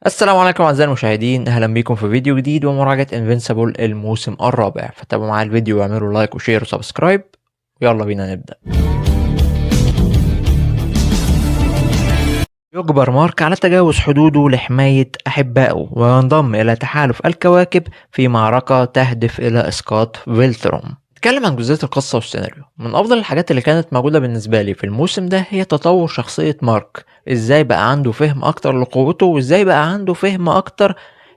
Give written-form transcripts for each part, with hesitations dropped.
السلام عليكم اعزائي المشاهدين، اهلا بيكم في فيديو جديد ومراجعة انفينسيبل الموسم الرابع. فتابعوا معايا الفيديو واعملوا لايك وشير وسبسكرايب، ويلا بينا نبدأ. يجبر مارك على تجاوز حدوده لحماية أحبائه وينضم إلى تحالف الكواكب في معركة تهدف إلى إسقاط فيلتروم. نتكلم عن جزئية القصة والسيناريو. من أفضل الحاجات اللي كانت موجودة بالنسبة لي في الموسم ده هي تطور شخصية مارك، إزاي بقى عنده فهم أكتر لقوته، وإزاي بقى عنده فهم أكتر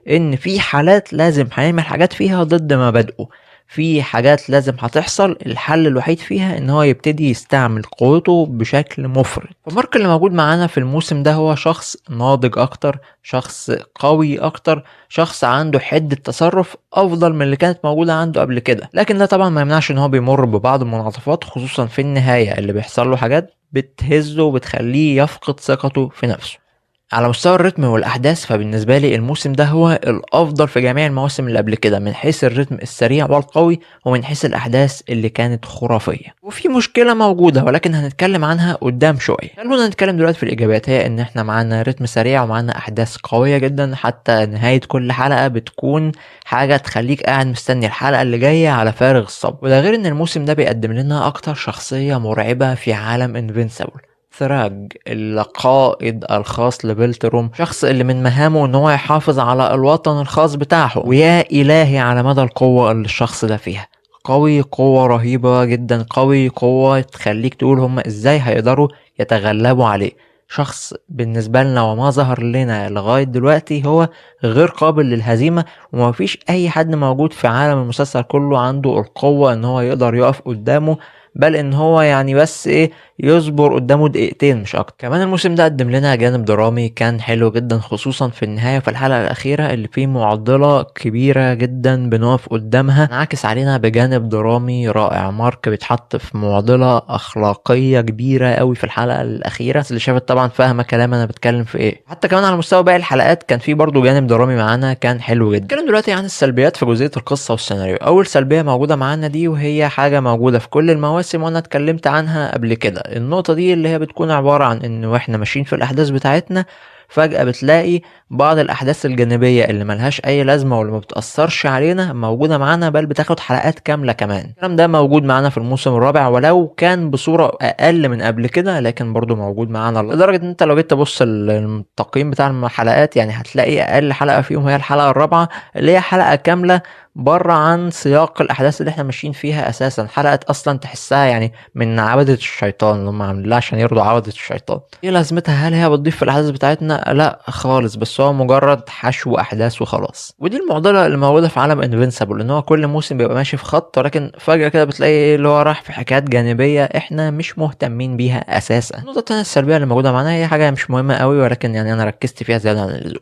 إن في حالات لازم هيعمل حاجات فيها ضد مبادئه، في حاجات لازم هتحصل الحل الوحيد فيها ان هو يبتدي يستعمل قوته بشكل مفرط. فمارك اللي موجود معانا في الموسم ده هو شخص ناضج اكتر، شخص قوي اكتر، شخص عنده حدة تصرف افضل من اللي كانت موجودة عنده قبل كده. لكن ده طبعا ما يمنعش ان هو بيمر ببعض المنعطفات، خصوصا في النهاية اللي بيحصل له حاجات بتهزه وبتخليه يفقد ثقته في نفسه. على مستوى الريتم والأحداث فبالنسبة لي الموسم ده هو الأفضل في جميع المواسم اللي قبل كده، من حيث الريتم السريع والقوي ومن حيث الأحداث اللي كانت خرافية. وفي مشكلة موجودة ولكن هنتكلم عنها قدام شوية. خلونا نتكلم دلوقتي في الإيجابيات، هي إن إحنا معانا ريتم سريع ومعانا أحداث قوية جدا، حتى نهاية كل حلقة بتكون حاجة تخليك قاعد مستني الحلقة اللي جاية على فارغ الصبر. وده غير إن الموسم ده بيقدم لنا أكتر شخصية مرعبة في عالم انفينسيبل، ثراج القائد الخاص لفيلتروم، شخص اللي من مهامه ان هو يحافظ على الوطن الخاص بتاعه. ويا الهي على مدى القوة اللي الشخص ده فيها، قوي قوة رهيبة جدا، قوي قوة تخليك تقول هم ازاي هيقدروا يتغلبوا عليه. شخص بالنسبة لنا وما ظهر لنا لغاية دلوقتي هو غير قابل للهزيمة، ومفيش اي حد موجود في عالم المسلسل كله عنده القوة ان هو يقدر يقف قدامه، بل ان هو يعني بس ايه، يصبر قدامه دقيقتين مش اكتر. كمان الموسم ده قدم لنا جانب درامي كان حلو جدا، خصوصا في النهاية في الحلقة الأخيرة اللي فيه معضلة كبيرة جدا بنقف قدامها، انعكس علينا بجانب درامي رائع. مارك بيتحط في معضلة أخلاقية كبيرة قوي في الحلقة الأخيرة، اللي شافت طبعا فاهمة كلام أنا بتكلم في إيه. حتى كمان على مستوى باقي الحلقات كان فيه برضو جانب درامي معانا كان حلو جدا. نتكلم دلوقتي عن السلبيات في جزئية القصة والسيناريو. أول سلبية موجودة معانا دي، وهي حاجة موجودة في كل المواسم وأنا اتكلمت عنها قبل كده، النقطة دي اللي هي بتكون عبارة عن ان واحنا ماشيين في الاحداث بتاعتنا فجأة بتلاقي بعض الاحداث الجانبية اللي ملهاش اي لازمة واللي ما بتأثرش علينا موجودة معانا، بل بتاخد حلقات كاملة كمان. الكلام ده موجود معانا في الموسم الرابع، ولو كان بصورة اقل من قبل كده لكن برضو موجود معانا، لدرجة ان انت لو جيت تبص التقييم بتاع الحلقات يعني هتلاقي اقل حلقة فيهم هي الحلقة الرابعة، اللي هي حلقة كاملة بره عن سياق الاحداث اللي احنا ماشيين فيها اساسا. حلقة اصلا تحسها يعني من عبدة الشيطان اللي هم عاملينها عشان يرضوا عبدة الشيطان. ايه لازمتها؟ هل هي بتضيف في الاحداث بتاعتنا؟ لا خالص، بس هو مجرد حشو احداث وخلاص. ودي المعضله اللي موجوده في عالم انفينسيبل، ان هو كل موسم بيبقى ماشي في خط، ولكن فجاه كده بتلاقي ايه اللي هو راح في حكايات جانبيه احنا مش مهتمين بيها اساسا. النقطه التانيه السلبيه اللي موجوده معانا هي حاجه مش مهمه قوي، ولكن يعني انا ركزت فيها زياده عن اللزوم.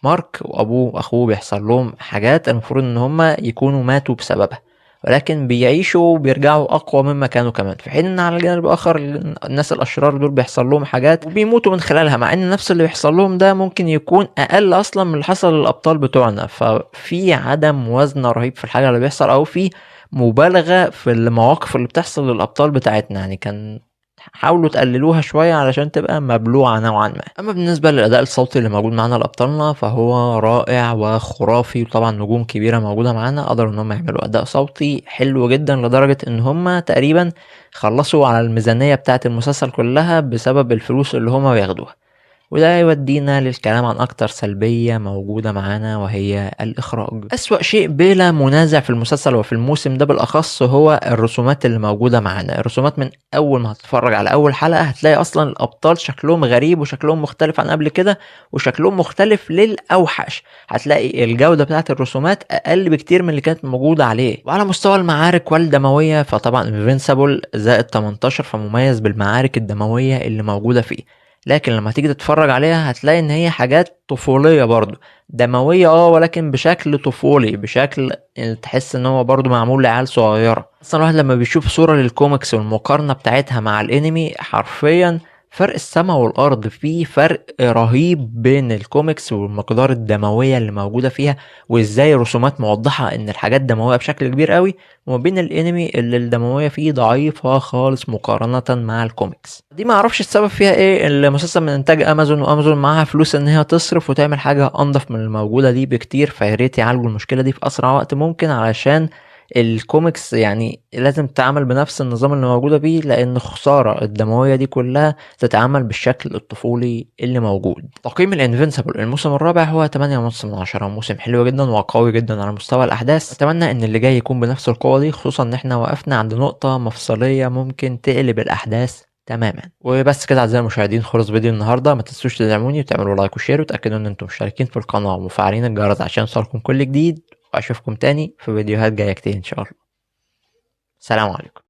مارك وابوه واخوه بيحصل لهم حاجات المفروض ان هم يكونوا ماتوا بسببها، ولكن بيعيشوا وبيرجعوا اقوى مما كانوا كمان، في حين ان على الجانب الاخر الناس الاشرار دول بيحصل لهم حاجات وبيموتوا من خلالها، مع ان نفس اللي بيحصل لهم ده ممكن يكون اقل اصلا من اللي حصل للابطال بتوعنا. ففي عدم موازنة رهيب في الحاجة اللي بيحصل، او في مبالغة في المواقف اللي بتحصل للابطال بتاعتنا. يعني كان حاولوا تقللوها شوية علشان تبقى مبلوعة نوعا ما. اما بالنسبة للاداء الصوتي اللي موجود معانا لابطالنا فهو رائع وخرافي، وطبعا نجوم كبيرة موجودة معانا قدروا ان هم يعملوا اداء صوتي حلو جدا، لدرجة ان هم تقريبا خلصوا على الميزانية بتاعة المسلسل كلها بسبب الفلوس اللي هم بياخدوها. وده يودينا للكلام عن أكتر سلبية موجودة معانا، وهي الإخراج. أسوأ شيء بلا منازع في المسلسل وفي الموسم ده بالأخص هو الرسومات اللي موجودة معانا. الرسومات من أول ما هتتفرج على أول حلقة هتلاقي أصلا الأبطال شكلهم غريب وشكلهم مختلف عن قبل كده، وشكلهم مختلف للأوحش. هتلاقي الجودة بتاعت الرسومات أقل بكتير من اللي كانت موجودة عليه. وعلى مستوى المعارك والدموية فطبعا انفينسيبل زائد 18 فمميز بالمعارك الدموية اللي موجودة فيه، لكن لما تيجي تتفرج عليها هتلاقي ان هي حاجات طفولية برضو، دموية ولكن بشكل طفولي، بشكل يعني تحس ان هو برضو معمول لعيال صغيرة. اصلا الواحد لما بيشوف صورة للكوميكس والمقارنة بتاعتها مع الانمي حرفيا فرق السما والأرض، في فرق رهيب بين الكوميكس والمقدار الدموية اللي موجودة فيها، وإزاي الرسومات موضحة إن الحاجات دموية بشكل كبير أوي، وما بين الأنمي اللي الدموية فيه ضعيفة خالص مقارنة مع الكوميكس. دي ما اعرفش السبب فيها ايه، المسلسل من انتاج امازون، وامازون معاها فلوس ان هي تصرف وتعمل حاجة انضف من الموجودة دي بكتير، فياريت يعالجوا المشكلة دي في اسرع وقت ممكن، علشان الكوميكس يعني لازم تتعامل بنفس النظام اللي موجودة بيه، لان خسارة الدموية دي كلها تتعامل بالشكل الطفولي اللي موجود. تقييم الانفينسيبل الموسم الرابع هو 8.5/10، موسم حلو جدا وقوي جدا على مستوى الاحداث. اتمنى ان اللي جاي يكون بنفس القوة دي، خصوصا ان احنا وقفنا عند نقطة مفصلية ممكن تقلب الاحداث تماما. وبس كده اعزائي المشاهدين، خلص فيديو النهارده. ما تنسوش تدعموني وتعملوا لايك وشير، وتاكدوا ان انتم مشتركين في القناه ومفعلين الجرس عشان يوصلكم كل جديد. واشوفكم تاني في فيديوهات جايه كتير ان شاء الله. سلام عليكم.